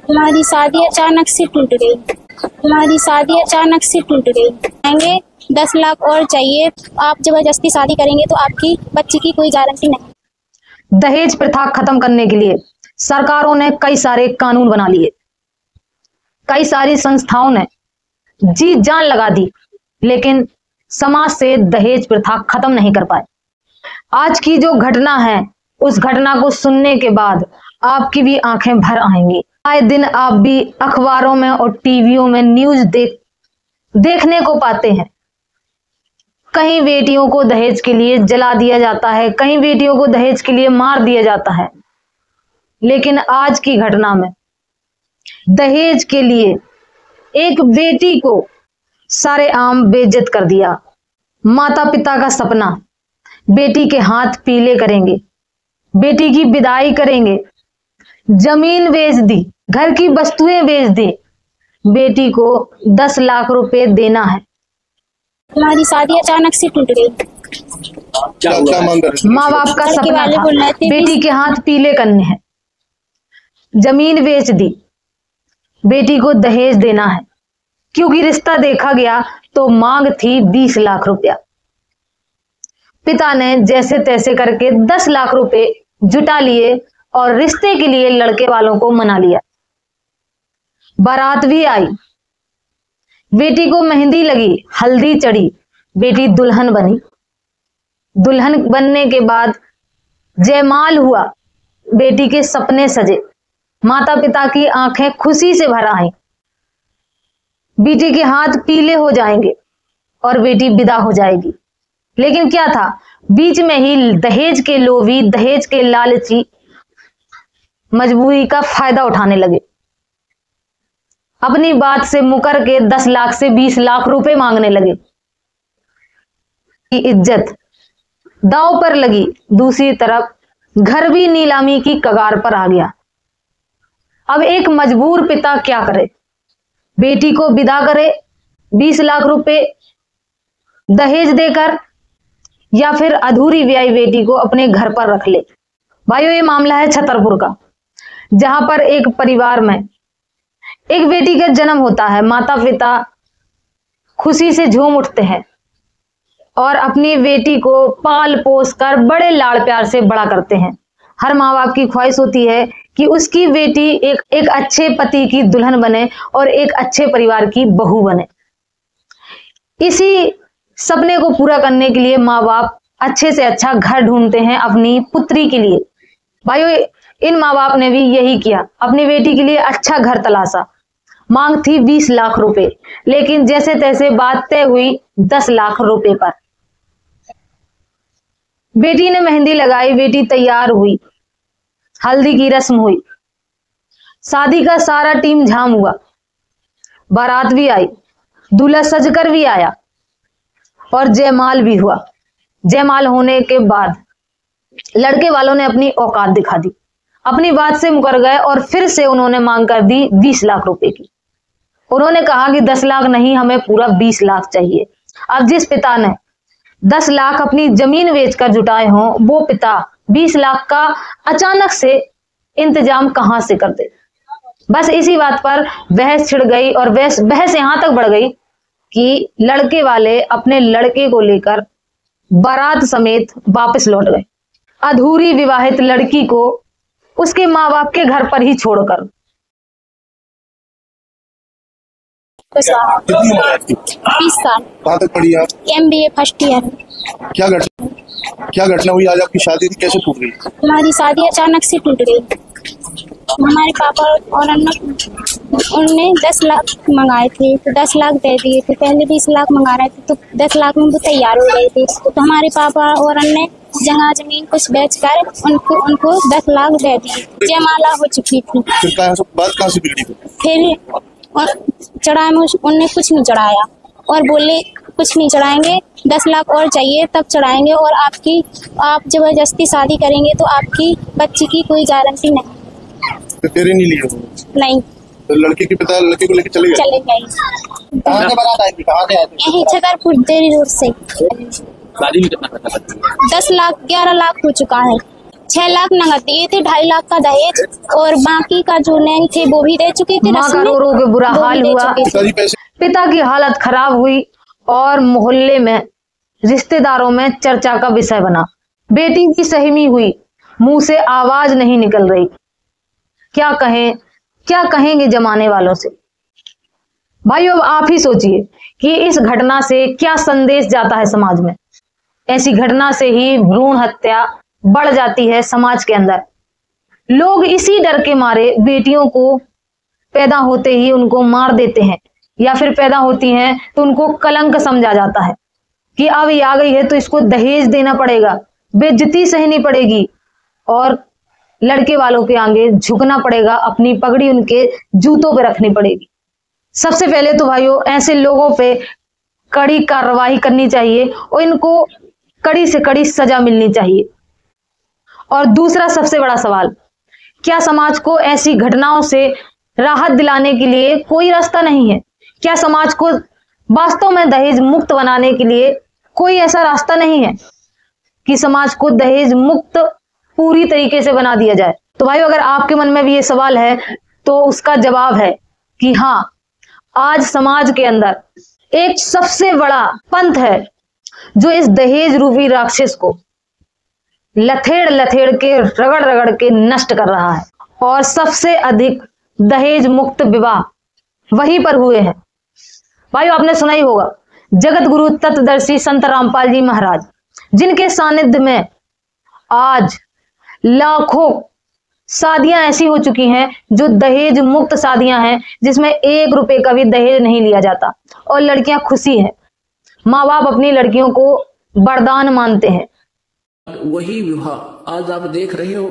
हमारी शादी अचानक से टूट गई। हमारी शादी अचानक से टूट गई। आएंगे 10 लाख और चाहिए। आप जबरदस्ती शादी करेंगे तो आपकी बच्ची की कोई गारंटी नहीं। दहेज प्रथा खत्म करने के लिए सरकारों ने कई सारे कानून बना लिए, कई सारी संस्थाओं ने जी जान लगा दी, लेकिन समाज से दहेज प्रथा खत्म नहीं कर पाए। आज की जो घटना है, उस घटना को सुनने के बाद आपकी भी आंखें भर आएंगी। आए दिन आप भी अखबारों में और टीवियों में न्यूज देखने को पाते हैं। कहीं बेटियों को दहेज के लिए जला दिया जाता है, कहीं बेटियों को दहेज के लिए मार दिया जाता है। लेकिन आज की घटना में दहेज के लिए एक बेटी को सरेआम बेइज्जत कर दिया। माता पिता का सपना, बेटी के हाथ पीले करेंगे, बेटी की विदाई करेंगे, जमीन बेच दी, घर की वस्तुएं बेच दी, बेटी को 10 लाख रुपए देना है। हमारी शादी अचानक से टूट गई। माँ बाप का सपना था बेटी के हाथ पीले करने हैं, जमीन बेच दी, बेटी को दहेज देना है। क्योंकि रिश्ता देखा गया तो मांग थी 20 लाख रुपया। पिता ने जैसे तैसे करके 10 लाख रुपए जुटा लिए और रिश्ते के लिए लड़के वालों को मना लिया। बारात भी आई, बेटी को मेहंदी लगी, हल्दी चढ़ी, बेटी दुल्हन बनी। दुल्हन बनने के बाद जयमाल हुआ, बेटी के सपने सजे, माता पिता की आंखें खुशी से भर आई। बेटी के हाथ पीले हो जाएंगे और बेटी विदा हो जाएगी। लेकिन क्या था, बीच में ही दहेज के लोभी, दहेज के लालची मजबूरी का फायदा उठाने लगे। अपनी बात से मुकर के 10 लाख से 20 लाख रुपए मांगने लगे। इज्जत दांव पर लगी। दूसरी तरफ घर भी नीलामी की कगार पर आ गया। अब एक मजबूर पिता क्या करे? बेटी को विदा करे 20 लाख रुपए दहेज देकर, या फिर अधूरी ब्याही बेटी को अपने घर पर रख ले। भाइयों, ये मामला है छतरपुर का, जहां पर एक परिवार में एक बेटी का जन्म होता है। माता पिता खुशी से झूम उठते हैं और अपनी बेटी को पाल पोस कर बड़े लाड़ प्यार से बड़ा करते हैं। हर माँ बाप की ख्वाहिश होती है कि उसकी बेटी एक अच्छे पति की दुल्हन बने और एक अच्छे परिवार की बहू बने। इसी सपने को पूरा करने के लिए माँ बाप अच्छे से अच्छा घर ढूंढते हैं अपनी पुत्री के लिए। भाइयों, इन माँ बाप ने भी यही किया, अपनी बेटी के लिए अच्छा घर तलाशा। मांग थी 20 लाख रुपए, लेकिन जैसे तैसे बात तय हुई 10 लाख रुपए पर। बेटी ने मेहंदी लगाई, बेटी तैयार हुई, हल्दी की रस्म हुई, शादी का सारा टीम झाम हुआ, बारात भी आई, दूल्हा सजकर भी आया और जयमाल भी हुआ। जयमाल होने के बाद लड़के वालों ने अपनी औकात दिखा दी, अपनी बात से मुकर गए और फिर से उन्होंने मांग कर दी 20 लाख रुपए की। उन्होंने कहा कि 10 लाख नहीं, हमें पूरा 20 लाख चाहिए। अब जिस पिता ने 10 लाख अपनी जमीन बेचकर जुटाए हों, वो पिता 20 लाख का अचानक से इंतजाम कहां से कर दे? बस इसी बात पर बहस छिड़ गई और बहस यहां तक बढ़ गई कि लड़के वाले अपने लड़के को लेकर बारात समेत वापस लौट गए, अधूरी विवाहित लड़की को उसके माँ बाप के घर पर ही छोड़कर। कितनी उम्र है आपकी? 20 साल। कहाँ तक पढ़ी आप? MBA first year. क्या घटना हुई आज आपकी शादी थी, कैसे टूट गई? हमारी शादी अचानक से टूट गई। हमारे पापा और उनने 10 लाख मंगाए थे, तो 10 लाख दे दिए थे। पहले 20 लाख मंगा रहे थे, तो 10 लाख में वो तैयार हो गए थे। तो हमारे पापा और अन्य जगह जमीन कुछ बेचकर उनको 10 लाख दे दिए। जयमाला हो चुकी थी। फिर बात कहाँ से बिगड़ी? फिर चढ़ाए में उनने कुछ नहीं चढ़ाया और बोले कुछ नहीं चढ़ाएंगे, 10 लाख और चाहिए तब चढ़ाएंगे, और आप जबरदस्ती शादी करेंगे तो आपकी बच्ची की कोई गारंटी नहीं। तो तेरे नहीं लिए? नहीं। तो लड़के के पिता लड़के को लेकर चले गए? कहाँ से बारात आई थी? कहाँ से आई थी? यही छतरपुर देरी रोड से। शादी में कितना खर्चा? 10 लाख 11 लाख हो चुका है। 6 लाख नगद दिए थे, 2.5 लाख का दहेज और बाकी का जो नैंग थे वो भी दे चुके थे। माँ का रो रो के बुरा हाल हुआ, पिता की हालत खराब हुई और मोहल्ले में रिश्तेदारों में चर्चा का विषय बना। बेटी की सहमी हुई, मुंह से आवाज नहीं निकल रही। क्या कहें, क्या कहेंगे जमाने वालों से। भाइयों अब आप ही सोचिए कि इस घटना से क्या संदेश जाता है समाज में। ऐसी घटना से ही भ्रूण हत्या बढ़ जाती है समाज के अंदर। लोग इसी डर के मारे बेटियों को पैदा होते ही उनको मार देते हैं, या फिर पैदा होती हैं तो उनको कलंक समझा जाता है कि अब ये आ गई है तो इसको दहेज देना पड़ेगा, बेइज्जती सहनी पड़ेगी और लड़के वालों के आगे झुकना पड़ेगा, अपनी पगड़ी उनके जूतों पे रखनी पड़ेगी। सबसे पहले तो भाइयों ऐसे लोगों पे कड़ी कार्रवाई करनी चाहिए और इनको कड़ी से कड़ी सजा मिलनी चाहिए। और दूसरा सबसे बड़ा सवाल, क्या समाज को ऐसी घटनाओं से राहत दिलाने के लिए कोई रास्ता नहीं है? क्या समाज को वास्तव में दहेज मुक्त बनाने के लिए कोई ऐसा रास्ता नहीं है कि समाज को दहेज मुक्त पूरी तरीके से बना दिया जाए? तो भाई अगर आपके मन में भी ये सवाल है तो उसका जवाब है कि हाँ, आज समाज के अंदर एक सबसे बड़ा पंथ है जो इस दहेज रूपी राक्षस को लथेड़ लथेड़ के रगड़ रगड़ के नष्ट कर रहा है। और सबसे अधिक दहेज मुक्त विवाह वहीं पर हुए हैं। भाइयों आपने सुना ही होगा, जगत गुरु तत्वदर्शी संत रामपाल जी महाराज, जिनके सानिध्य में आज लाखों शादियां ऐसी हो चुकी हैं जो दहेज मुक्त शादियां हैं, जिसमें 1 रुपए का भी दहेज नहीं लिया जाता और लड़कियां खुशी हैं। माँ बाप अपनी लड़कियों को वरदान मानते हैं। वही विवाह आज आप देख रहे हो,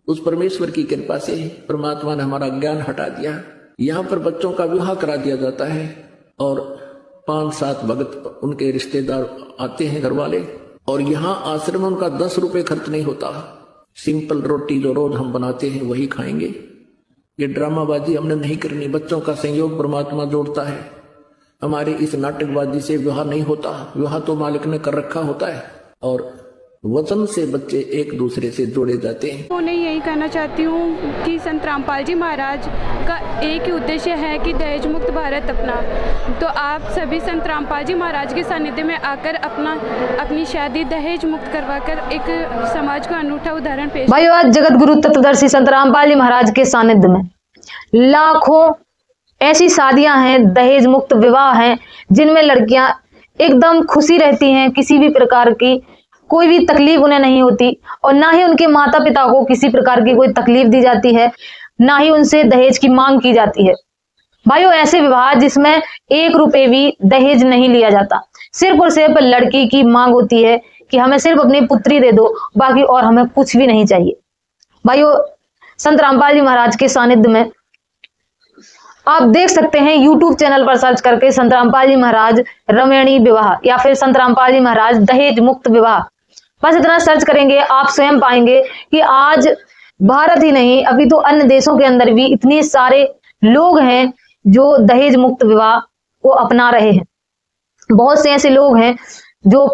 उस परमेश्वर की कृपा से परमात्मा ने हमारा ज्ञान हटा दिया। यहाँ पर बच्चों का विवाह करा दिया जाता है और 5-7 भगत उनके रिश्तेदार आते हैं, घर वाले, और यहाँ आश्रम में उनका 10 रुपए खर्च नहीं होता। सिंपल रोटी जो रोज हम बनाते हैं वही खाएंगे। ये ड्रामाबाजी हमने नहीं करनी। बच्चों का संयोग परमात्मा जोड़ता है। हमारे इस नाटकबाजी से विवाह नहीं होता। विवाह तो मालिक ने कर रखा होता है और वचन से बच्चे एक दूसरे से जोड़े जाते हैं। तो नहीं, यही कहना चाहती हूँ कि संत रामपाल जी महाराज का एक ही उद्देश्य है कि दहेज मुक्त भारत अपना। तो आप सभी संत रामपाल जी महाराज के सानिध्य में आकर अपनी शादी दहेज मुक्त करवाकर एक समाज को अनूठा उदाहरण पेश। भाई आज जगत गुरु तत्वदर्शी संत रामपाल जी महाराज के सानिध्य में लाखों ऐसी शादियां हैं, दहेज मुक्त विवाह हैं, जिनमें लड़कियां एकदम खुशी रहती हैं, किसी भी प्रकार की कोई भी तकलीफ उन्हें नहीं होती और ना ही उनके माता पिता को किसी प्रकार की कोई तकलीफ दी जाती है, ना ही उनसे दहेज की मांग की जाती है। भाइयों ऐसे विवाह जिसमें 1 रुपए भी दहेज नहीं लिया जाता, सिर्फ और सिर्फ लड़की की मांग होती है कि हमें सिर्फ अपनी पुत्री दे दो, बाकी और हमें कुछ भी नहीं चाहिए। भाइयों संत रामपाल जी महाराज के सानिध्य में आप देख सकते हैं, YouTube चैनल पर सर्च करके संत रामपाल जी महाराज रमणी विवाह या फिर संत रामपाल जी महाराज दहेज मुक्त विवाह, बस इतना सर्च करेंगे आप स्वयं पाएंगे कि आज भारत ही नहीं अभी तो अन्य देशों के अंदर भी इतने सारे लोग हैं जो दहेज मुक्त विवाह को अपना रहे हैं। बहुत से ऐसे लोग हैं जो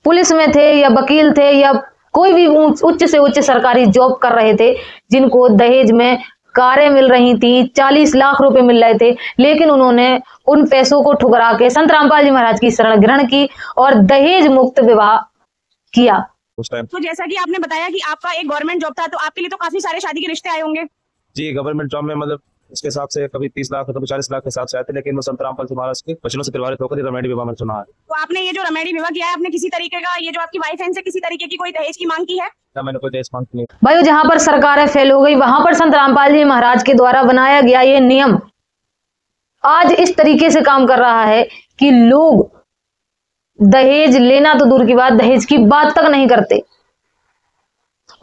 पुलिस में थे या वकील थे या कोई भी उच्च से उच्च सरकारी जॉब कर रहे थे, जिनको दहेज में कारें मिल रही थी, 40 लाख रुपए मिल रहे थे, लेकिन उन्होंने उन पैसों को ठुकरा के संत रामपाल जी महाराज की शरण ग्रहण की और दहेज मुक्त विवाह किया। तो जैसा कि आपने बताया कि आपका एक गवर्नमेंट जॉब था, तो आपके लिए तो काफी सारे शादी के रिश्ते आए होंगे। जी गवर्नमेंट जॉब में मतलब इसके हिसाब से कभी 30 लाख कभी 40 लाख के हिसाब से आए थे, लेकिन वो संत रामपाल जी महाराज के वचनों से प्रभावित होकर रमणी विवाह में चुना है। तो आपने ये जो रमणी विवाह किया है, आपने किसी तरीके का, ये जो आपकी वाइफ है, इनसे किसी तरीके की कोई दहेज की मांग की है? मैंने कोई दहेज मांग नहीं। भाई जहां पर सरकारें फेल हो गई वहां पर संत रामपाल जी महाराज के द्वारा बनाया गया ये नियम आज इस तरीके से काम कर रहा है कि लोग दहेज लेना तो दूर की बात, दहेज की बात तक नहीं करते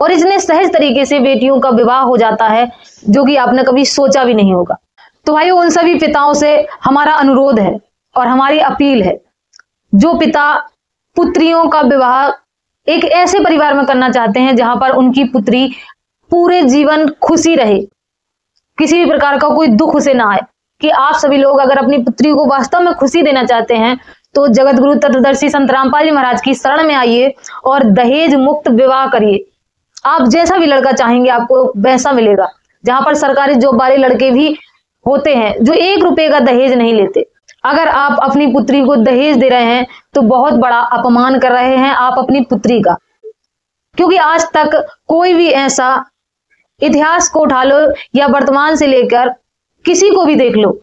और इतने सहज तरीके से बेटियों का विवाह हो जाता है जो कि आपने कभी सोचा भी नहीं होगा। तो भाई उन सभी पिताओं से हमारा अनुरोध है और हमारी अपील है, जो पिता पुत्रियों का विवाह एक ऐसे परिवार में करना चाहते हैं जहां पर उनकी पुत्री पूरे जीवन खुशी रहे, किसी भी प्रकार का कोई दुख उसे ना आए, कि आप सभी लोग अगर अपनी पुत्री को वास्तव में खुशी देना चाहते हैं तो जगत गुरु तत्वदर्शी संत रामपाल जी महाराज की शरण में आइए और दहेज मुक्त विवाह करिए। आप जैसा भी लड़का चाहेंगे आपको वैसा मिलेगा। जहां पर सरकारी जॉब वाले लड़के भी होते हैं जो 1 रुपए का दहेज नहीं लेते। अगर आप अपनी पुत्री को दहेज दे रहे हैं तो बहुत बड़ा अपमान कर रहे हैं आप अपनी पुत्री का, क्योंकि आज तक कोई भी ऐसा, इतिहास को उठा लो या वर्तमान से लेकर किसी को भी देख लो,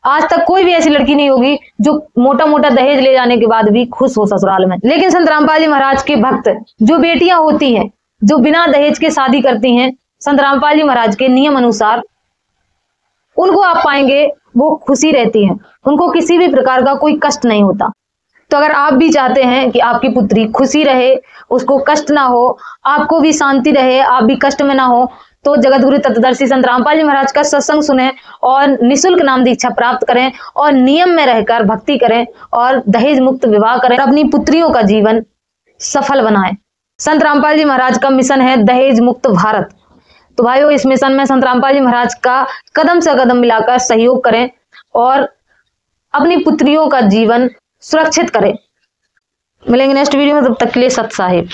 आज तक कोई भी ऐसी लड़की नहीं होगी जो मोटा मोटा दहेज ले जाने के बाद भी खुश हो ससुराल में। लेकिन संत रामपाल जी महाराज के भक्त जो बेटियां होती हैं जो बिना दहेज के शादी करती हैं, संत रामपाल जी महाराज के नियम अनुसार उनको आप पाएंगे वो खुशी रहती हैं, उनको किसी भी प्रकार का कोई कष्ट नहीं होता। तो अगर आप भी चाहते हैं कि आपकी पुत्री खुशी रहे, उसको कष्ट ना हो, आपको भी शांति रहे, आप भी कष्ट में ना हो, तो जगत गुरु तत्वदर्शी संत रामपाल जी महाराज का सत्संग सुने और निःशुल्क नाम दीक्षा प्राप्त करें और नियम में रहकर भक्ति करें और दहेज मुक्त विवाह करें, अपनी पुत्रियों का जीवन सफल बनाएं। संत रामपाल जी महाराज का मिशन है दहेज मुक्त भारत। तो भाइयों, इस मिशन में संत रामपाल जी महाराज का कदम से कदम मिलाकर सहयोग करें और अपनी पुत्रियों का जीवन सुरक्षित करें। मिलेंगे नेक्स्ट वीडियो में, तब तक के लिए सत साहिब।